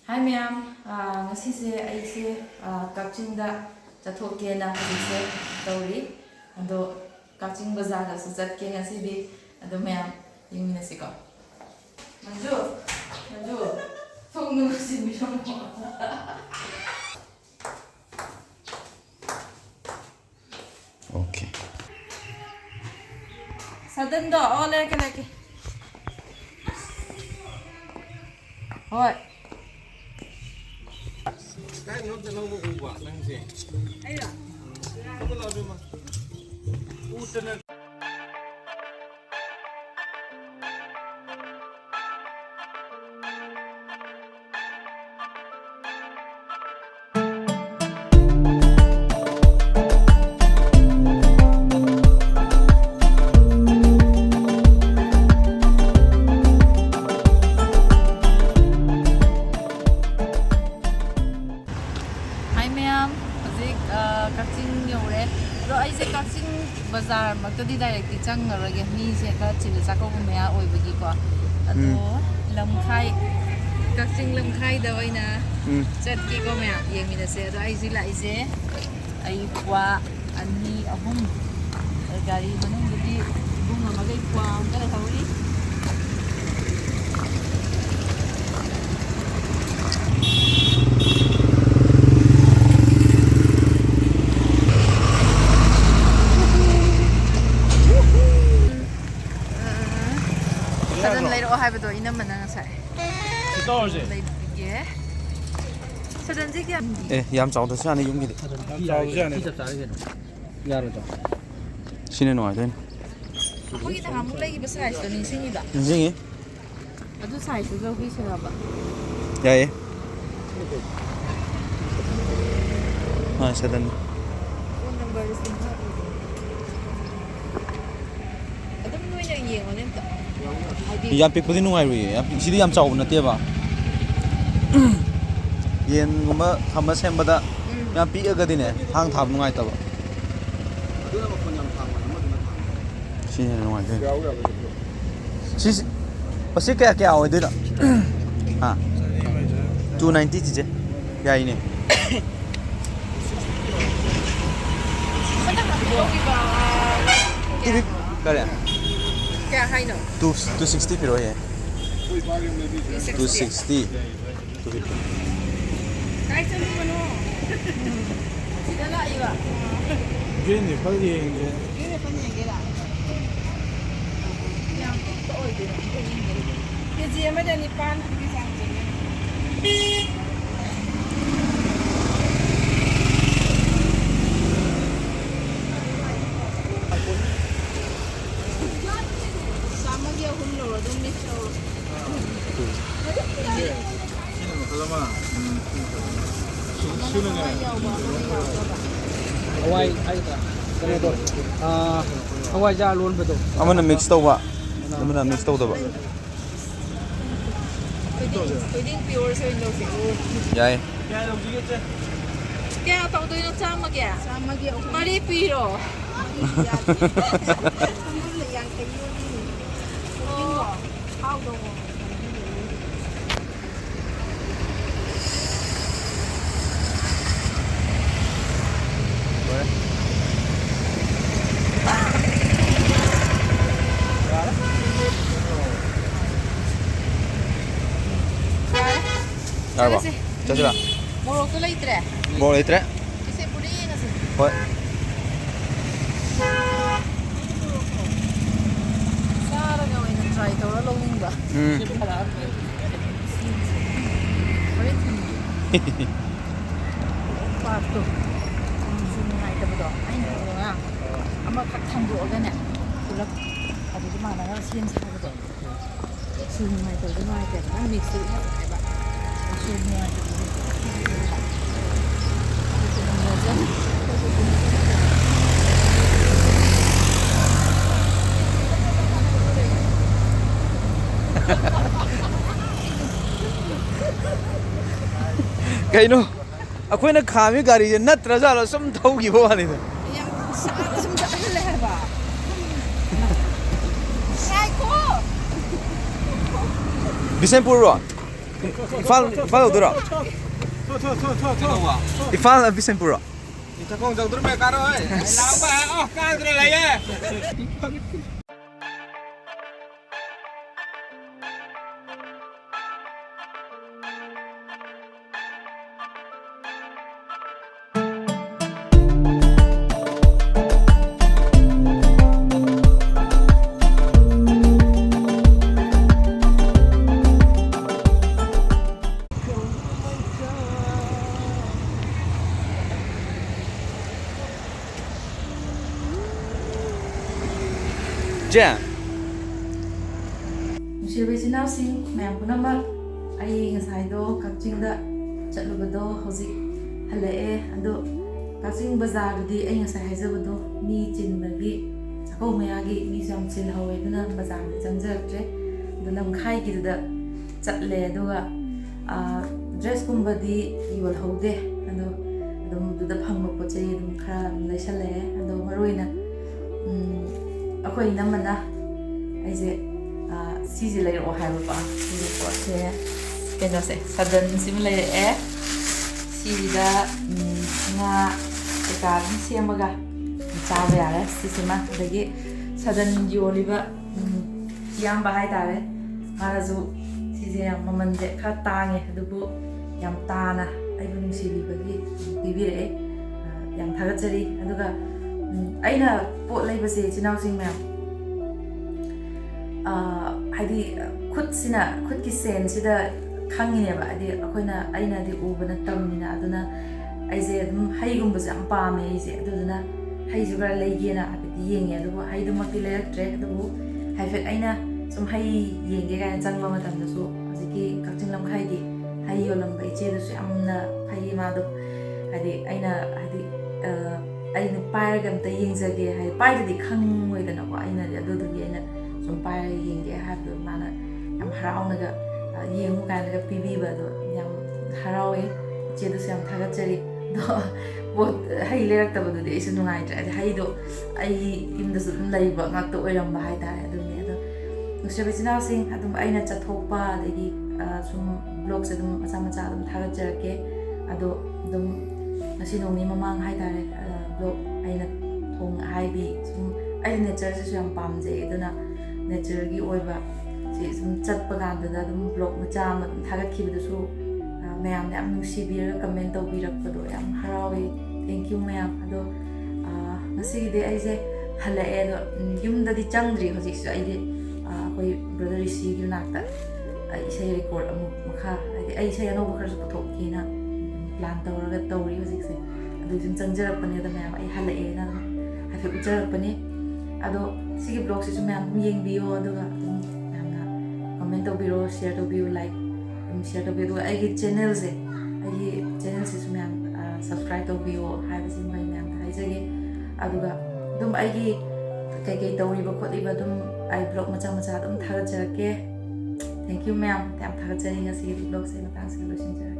Hi ma'am, ngasi aise Kachingda chathokkena hajise tawri ado Kaching bazar da su chatke ngasi di ado ma'am yingminasi ko Manju thongnu ngasi biram Okay. Sudden do ole ke Hoi Cái nóจะลงมาอู่ะนั่งสิไอ้เหรอก็เราดูมาอู่จะนั่น Kaching yore ro aise Kaching bazar maktadi direct chang rage mi se ka chil chako mea oibagi ko ado lamkhai Kaching lamkhai da waina chat ki ko mea yemina se ro aise la aise ai kwa ani ahum gari manung di bunga magai kwa ngala tawri Sadan later hai bedo ina mana sai. Storage. Ye. Sadan ji kya? Eh, yam chau da sa ni yung gi. Chào ra này. Ya rồi. Sine no aden. Ko gi ta mu lai gi size to ni singi ba. Jingi. Adu size lo gi sira ba. Ya ye. Ha sadan. Phone number is in ha. Adam noi na yeng on ta. Yam pik pudi nungai ri. Sidi yam chau na te ba. Yen guma thama sem bada yam pi aga dine hang thab nungai ta ba. Sine nungai den. Si pasi kya kya oi de da. Ha. 290 ji je. Ya ini. Mana ko gi ba. Tibi kare. Kya hai no? 260 piro ye. 260. 250. Kai chali mano. Sida la iwa. Gini pali nge. Gini pa ni ge la. Yang to oi de. Ke ji ma da ni pan ki sang ji. Hawaii ai ta. Cái này rồi. Hawaii ra luôn vậy thôi. Amana mix tau ba. Amana mix tau da ba. Pwedeng pure so yung lofi. Yai. Ya đồng chí cái Kaya tao doon yung sama kaya? Sama kaya. Mali piro. Ar ba. Chasira. Moro to lang itre. Bo letre. Kasi puri nga si. Hoi. Sara nga way na-try to. Rolong ning ba? Pato. Zoom nga ito ba to? Ay, ano nga. Ama katambo aga na. Tulap. Ado di mana nga siyan sa ba to? Zoom nga ito. Di mana ito. Ang mix ito. Zoom nga ito. Ito nang lajan. Kaino. Akoina khami gari natra jalo sum thaugi bo ani da. Yang sum sa kanila ba? Ay ko. Bisempur ro. Imphal udura. Kenapa? Imphal Bisenpura. Kita kong jauh terus mereka roy. Lama oh kan terus lah ya. Jen. ꯅꯨꯡꯁꯤꯔꯕ ꯏꯆꯤꯟ ꯏꯅꯥꯎꯁꯤꯡ ꯃꯌꯥꯝ ꯄꯨꯝꯅꯃꯛ ꯑꯩ ꯉꯁꯥꯏꯗꯣ ꯀꯛꯆꯤꯡꯗ ꯆꯠꯂꯨꯕꯗꯣ ꯍꯧꯖꯤꯛ ꯍꯜꯂꯛꯑꯦ ꯑꯗꯣ ꯀꯛꯆꯤꯡ ꯕꯖꯥꯔꯗꯨꯗꯤ ꯑꯩ ꯉꯁꯥꯏ ꯍꯥꯏꯖꯕꯗꯣ ꯃꯤ ꯆꯤꯟꯕꯒꯤ ꯆꯥꯛꯀꯧ ꯃꯌꯥꯒꯤ ꯃꯤꯁꯨ ꯌꯥꯝ ꯆꯤꯜꯍꯧꯋꯦ ꯑꯗꯨꯅ ꯕꯖꯥꯔꯗ ꯆꯪꯖꯔꯛꯇ꯭ꯔꯦ ꯑꯗꯣ ꯂꯝꯈꯥꯏꯒꯤꯗꯨꯗ ꯆꯠꯂꯦ ꯑꯗꯨꯒ ꯗ꯭ꯔꯦꯁꯀꯨꯝꯕꯗꯤ ꯌꯣꯜꯍꯧꯗꯦ ꯑꯗꯣ ꯑꯗꯨꯝ ꯑꯗꯨꯗ ꯐꯪꯕ ꯄꯣꯠ ꯆꯩ ꯑꯗꯨꯝ ꯈꯔ ꯑꯗꯨꯝ ꯂꯩꯁꯜꯂꯛꯑꯦ ꯑꯗꯣ ꯃꯔꯨ ꯑꯣꯏꯅ ꯑꯩꯈꯣꯏ ꯏꯅꯝꯃꯅ ꯑꯩꯁꯦ ꯁꯤꯁꯦ ꯂꯩꯔꯛꯑꯣ ꯍꯥꯏꯕꯀꯣ ꯁꯤꯒꯤ ꯄꯣꯠꯁꯦ ꯀꯩꯅꯣꯁꯦ ꯁꯗꯟꯁꯤꯃ ꯂꯩꯔꯛꯑꯦ ꯁꯤꯁꯤꯗ ꯉꯥ ꯀꯩꯀꯥ ꯑꯗꯨꯝ ꯁꯦꯝꯃꯒ ꯆꯥꯕ ꯌꯥꯔꯦ ꯁꯤꯁꯤꯃ ꯑꯗꯒꯤ ꯁꯗꯟ ꯌꯣꯜꯂꯤꯕ ꯏꯌꯥꯝꯕ ꯍꯥꯏꯇꯥꯔꯦ ꯃꯥꯅꯁꯨ ꯁꯤꯁꯦ ꯌꯥꯝ ꯃꯃꯜꯁꯦ ꯈꯔ ꯇꯥꯡꯉꯦ ꯑꯗꯨꯕꯨ ꯌꯥꯝ ꯇꯥꯅ ꯑꯩꯕꯨ ꯅꯨꯡꯁꯤꯕꯤꯕꯒꯤ ꯄꯤꯕꯤꯔꯛꯑꯦ ꯌꯥꯝ ꯊꯥꯒꯠꯆꯔꯤ ꯑꯗꯨꯒ ꯑꯩꯅ ꯄꯣꯠ ꯂꯩꯕꯁꯦ ꯏꯆꯤꯟ ꯏꯅꯥꯎꯁꯤꯡ ꯃꯌꯥꯝ ꯍꯥꯏꯗꯤ ꯈꯨꯠꯀꯤ ꯁꯦꯟꯁꯤꯗ ꯈꯪꯉꯤꯅꯦꯕ ꯍꯥꯏꯗꯤ ꯑꯩꯅꯗꯤ ꯎꯕ ꯅꯠꯇꯕꯅꯤ나 ꯑꯗꯨꯅ ꯑꯩꯁꯦ ꯑꯗꯨꯝ ꯍꯩꯒꯨꯝꯕꯁꯦ ꯌꯥꯝ ꯄꯥꯝꯃꯦ ꯑꯩꯁꯦ ꯑꯗꯨꯗꯨꯅ ꯍꯩꯁꯨ ꯈꯔ ꯂꯩꯒꯦꯅ ꯍꯥꯏꯐꯦꯠ ꯌꯦꯡꯉꯦ ꯑꯗꯨꯕꯨ ꯍꯩꯗꯨꯃꯛꯇꯤ ꯂꯩꯔꯛꯇ꯭ꯔꯦ ꯑꯗꯨꯕꯨ ꯍꯥꯏꯐꯦꯠ ꯑꯩꯅ ꯁꯨꯝ ꯍꯩ ꯌꯦꯡꯒꯦ ꯀꯥꯏꯅ ꯆꯪꯕ ꯃꯇꯝꯗꯁꯨ ꯍꯧꯖꯤꯛꯀꯤ ꯀꯛꯆꯤꯡ ꯂꯝꯈꯥꯏꯒꯤ ꯍꯩ ꯌꯣꯜꯂꯝꯕ ꯏꯆꯦꯗꯨꯁꯨ ꯌꯥꯝꯅ ꯐꯩ ꯃꯥꯗꯣ ꯍꯥꯏꯗꯤ ꯑꯩꯅ ꯄꯥꯏꯔꯒ ꯑꯝꯇ ꯌꯦꯡꯖꯒꯦ ꯍꯥꯏꯗꯤ ꯄꯥꯏꯗꯗꯤ ꯈꯪꯉꯣꯏꯗꯅꯀꯣ ꯑꯩꯅꯗꯤ ꯑꯗꯨꯗꯨꯒꯤ ꯑꯩꯅ ꯁꯨꯝ ꯄꯥꯏꯔꯒ ꯌꯦꯡꯒꯦ ꯍꯥꯏꯕꯗꯣ ꯃꯥꯅ ꯌꯥꯝ ꯍꯔꯥꯎꯅꯒ ꯌꯦꯡꯉꯨ ꯀꯥꯏꯅꯒ ꯄꯤꯕꯤꯕ ꯑꯗꯣ ꯌꯥꯝ ꯍꯔꯥꯎꯋꯦ ꯏꯆꯦꯗꯨꯁꯨ ꯌꯥꯝ ꯊꯥꯒꯠꯆꯔꯤ ꯑꯗꯣ ꯄꯣꯠ ꯍꯩ ꯂꯩꯔꯛꯇꯕꯗꯨꯗꯤ ꯑꯩꯁꯨ ꯅꯨꯡꯉꯥꯏꯇ꯭ꯔꯦ ꯍꯥꯏꯗꯤ ꯍꯩꯗꯣ ꯑꯩꯒꯤ ꯌꯨꯝꯗꯁꯨ ꯑꯗꯨꯝ ꯂꯩꯕ ꯉꯥꯛꯇ ꯑꯣꯏꯔꯝꯕ ꯍꯥꯏꯇꯥꯔꯦ ꯑꯗꯨꯅꯤ ꯑꯗꯣ ꯅꯨꯡꯁꯤꯕ ꯏꯆꯤꯟ ꯏꯅꯥꯎꯁꯤꯡ ꯑꯗꯨꯝ ꯑꯩꯅ ꯆꯠꯊꯣꯛꯄ ꯑꯗꯒꯤ ꯁꯨꯝ ꯕ꯭ꯂꯣꯛꯁꯦ ꯑꯗꯨꯝ ꯃꯆꯥ ꯃꯆꯥ ꯑꯗꯨꯝ ꯊꯥꯒꯠꯆꯔꯛꯀꯦ ꯑꯗꯣ ꯑꯗꯨꯝ ꯉꯁꯤ ꯅꯣꯡꯃꯒꯤ ꯃꯃꯥꯡ ꯍꯥꯏꯇꯥꯔꯦ ꯕ꯭ꯂꯣꯛ ꯑꯩꯅ ꯍꯥꯏꯗꯤ ꯁꯨꯝ ꯑꯩꯅ ꯅꯦꯆꯔꯁꯤꯁꯨ ꯌꯥꯝ ꯄꯥꯝꯖꯩ ꯑꯗꯨꯅ ꯅꯦꯆꯔꯒꯤ ꯑꯣꯏꯕ ꯁꯤ ꯁꯨꯝ ꯆꯠꯄ ꯀꯥꯟꯗꯨꯗ ꯑꯗꯨꯝ ꯕ꯭ꯂꯣꯛ ꯃꯆꯥ ꯑꯃ ꯑꯗꯨꯝ ꯊꯥꯒꯠꯈꯤꯕꯗꯨꯁꯨ ꯃꯌꯥꯝꯅ ꯌꯥꯝ ꯅꯨꯡꯁꯤꯕꯤꯔꯒ ꯀꯃꯦꯟ ꯇꯧꯕꯤꯔꯛꯄꯗꯣ ꯌꯥꯝ ꯍꯔꯥꯎꯋꯤ ꯊꯦꯡꯀ꯭ꯌꯨ ꯃꯌꯥꯝ ꯑꯗꯣ ꯉꯁꯤꯒꯤꯗꯤ ꯑꯩꯁꯦ ꯍꯜꯂꯛꯑꯦ ꯑꯗꯣ ꯌꯨꯝꯗꯗꯤ ꯆꯪꯗ꯭ꯔꯤ ꯍꯧꯖꯤꯛꯁꯨ ꯑꯩꯗꯤ ꯑꯩꯈꯣꯏ ꯕ꯭ꯔꯗꯔ ꯔꯤꯁꯤꯒꯤ ꯃꯅꯥꯛꯇ ꯏꯁꯩ ꯔꯦꯀꯣꯔꯠ ꯑꯃꯨꯛ ꯃꯈꯥ ꯍꯥꯏꯗꯤ ꯑꯩ ꯏꯁꯩ ꯑꯅꯧꯕ ꯈꯔꯁꯨ ꯄꯨꯊꯣꯛꯀꯦꯅ ꯄ꯭ꯂꯥꯟ ꯇꯧꯔꯒ ꯇꯧꯔꯤ ꯍꯧꯖꯤꯛꯁꯦ ꯑꯗꯨ ꯁꯨꯝ ꯆꯪꯖꯔꯛꯄꯅꯦ ꯑꯗ ꯃꯌꯥꯝ ꯑꯩ ꯍꯜꯂꯛꯑꯦꯅ ꯑꯗꯨꯝ ꯍꯥꯏꯐꯦꯠ ꯎꯠꯆꯔꯛꯄꯅꯦ ꯑꯗꯣ ꯁꯤꯒꯤ ꯕ꯭ꯂꯣꯒꯁꯤꯁꯨ ꯃꯌꯥꯝ ꯑꯗꯨꯝ ꯌꯦꯡꯕꯤꯌꯣ ꯑꯗꯨꯒ ꯑꯗꯨꯝ ꯃꯌꯥꯝꯅ ꯀꯃꯦꯟ ꯇꯧꯕꯤꯔꯣ ꯁꯤꯌꯔ ꯇꯧꯕꯤꯌꯨ ꯂꯥꯏꯛ ꯑꯗꯨꯝ ꯁꯤꯌꯔ ꯇꯧꯕꯤꯌꯨ ꯑꯗꯨꯒ ꯑꯩꯒꯤ ꯆꯦꯅꯦꯜꯁꯤꯁꯨ ꯃꯌꯥꯝ ꯁꯕꯁꯀ꯭ꯔꯥꯏꯕ ꯇꯧꯕꯤꯌꯣ ꯍꯥꯏꯕꯁꯤ ꯃꯌꯥꯝꯗ ꯍꯥꯏꯖꯒꯦ ꯑꯗꯨꯒ ꯑꯗꯨꯝ ꯑꯩꯒꯤ ꯀꯩꯀꯩ ꯇꯧꯔꯤꯕ ꯈꯣꯠꯂꯤꯕ ꯑꯗꯨꯝ ꯑꯩ ꯕ꯭ꯂꯣग ꯃꯆꯥ ꯃꯆꯥ ꯑꯗꯨꯝ ꯊꯥꯒꯠꯆꯔꯛꯀꯦ ꯊꯦꯡꯀ꯭ꯌꯨ ꯃꯌꯥꯝ ꯌꯥꯝ ꯊꯥꯒꯠꯆꯔꯤ ꯉꯁꯤꯒꯤ ꯕ꯭ꯂꯣꯒꯁꯦ ꯃꯇꯥꯡꯁꯤꯗ ꯂꯣꯏꯁꯤꯟꯖꯔꯒꯦ